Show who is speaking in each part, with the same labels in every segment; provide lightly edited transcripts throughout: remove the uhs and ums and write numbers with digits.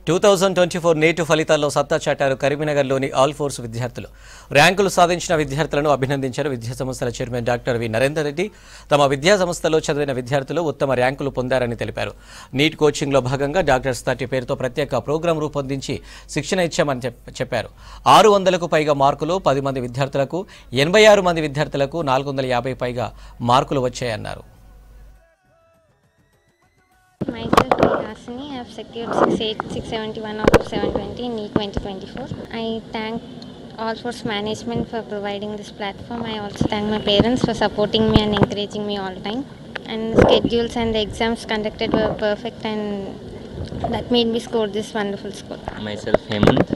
Speaker 1: 2024 నేటి ఫలితాల్లో సత్తా చాటారు కరీంనగర్లోని ఆల్ ఫోర్స్ విద్యార్థులు. ర్యాంకులు సాధించిన విద్యార్థులను అభినందించారు విద్యా సంస్థల chairman doctor V Narender Reddy. తమ విద్యా సంస్థలో చదివిన విద్యార్థులు ఉత్తమ ర్యాంకులు పొందారని తెలిపారు. నీట్ కోచింగ్లో భాగంగా డాక్టర్స్ 30 పేరుతో ప్రత్యేక ప్రోగ్రాం రూపొందించి శిక్షణ ఇచ్చామని చెప్పారు. 600కు పైగా మార్కులు 10 మంది విద్యార్థులకు, 86 మంది విద్యార్థులకు 450 పైగా మార్కులు వచ్చాయన్నారు.
Speaker 2: Myself, Hasini, I have secured 671 out of 720 in NEET 2024. I thank All Force management for providing this platform. I also thank my parents for supporting me and encouraging me all the time. And the schedules and the exams conducted were perfect, and that made me score this wonderful score.
Speaker 3: Myself, Hemant.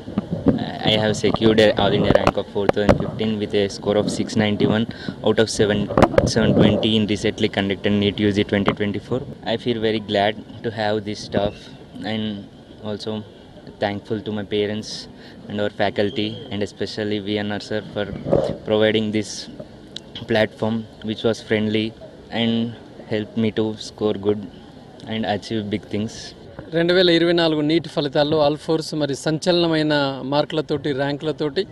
Speaker 3: I have secured an All India rank of 4015 with a score of 691 out of 720 in recently conducted NEET UG 2024. I feel very glad to have this stuff and also thankful to my parents and our faculty and especially VNR sir for providing this platform which was friendly and helped me to score good and achieve big things.
Speaker 4: 2024 neat ఫలితాల్లో all force మరి సంచలనమైన మార్కులతోటి ర్యాంకులతోటి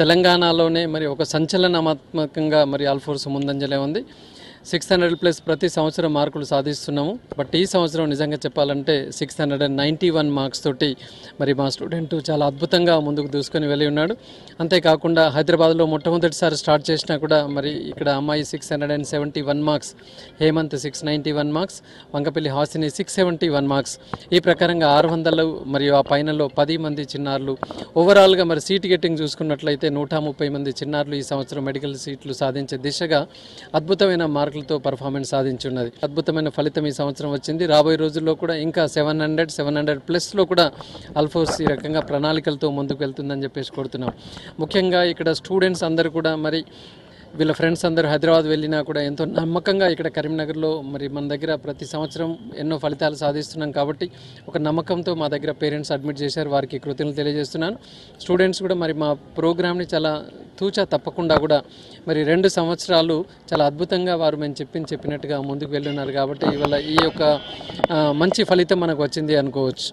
Speaker 4: తెలంగాణలోనే మరి ఒక సంచలనాత్మకంగా మరి all force ముందంజలే ఉంది. 600+ ప్రతి సంవత్సరం మార్కులు సాధిస్తున్నాము. బట్ ఈ సంవత్సరం నిజంగా చెప్పాలంటే 691 మార్క్స్ తోటి మరి మా స్టూడెంట్ చాలా అద్భుతంగా ముందుకు దూసుకొని వెళ్ళి ఉన్నాడు. అంతేకాకుండా హైదరాబాద్లో మొట్టమొదటిసారి స్టార్ట్ చేసినా కూడా మరి ఇక్కడ అమ్మాయి 671 marks, Hemanth 691 marks, Vankapalli Hasini 671 marks. ఈ ప్రకారంగా 600 మరియు ఆ పైనలో 10 మంది చిన్నారులు. ఓవరాల్గా మరి సీట్ గెట్టింగ్ చూసుకున్నట్లయితే 130 మంది చిన్నారులు ఈ సంవత్సరం మెడికల్ సీట్లు సాధించే దిశగా అద్భుతమైన మార్కులతో పర్ఫార్మెన్స్ సాధించున్నది. అద్భుతమైన ఫలితం ఈ సంవత్సరం వచ్చింది. రాబోయే రోజుల్లో కూడా ఇంకా 700+ కూడా ఆల్ ఫోర్స్ ఈ రకంగా ప్రణాళికలతో ముందుకు వెళ్తుందని చెప్పేసి కోరుతున్నాం. ముఖ్యంగా ఇక్కడ స్టూడెంట్స్ అందరూ కూడా మరి వీళ్ళ ఫ్రెండ్స్ అందరూ హైదరాబాద్ వెళ్ళినా కూడా ఎంతో నమ్మకంగా ఇక్కడ కరీంనగర్లో మరి మన దగ్గర ప్రతి సంవత్సరం ఎన్నో ఫలితాలు సాధిస్తున్నాం కాబట్టి ఒక నమ్మకంతో మా దగ్గర పేరెంట్స్ అడ్మిట్ చేశారు. వారికి కృతజ్ఞతలు తెలియజేస్తున్నాను. స్టూడెంట్స్ కూడా మరి మా ప్రోగ్రామ్ని చాలా తూచా తప్పకుండా కూడా మరి 2 సంవత్సరాలు చాలా అద్భుతంగా వారు మేము చెప్పినట్టుగా ముందుకు వెళ్ళున్నారు కాబట్టి ఇవాళ ఈ యొక్క మంచి ఫలితం మనకు వచ్చింది అనుకోవచ్చు.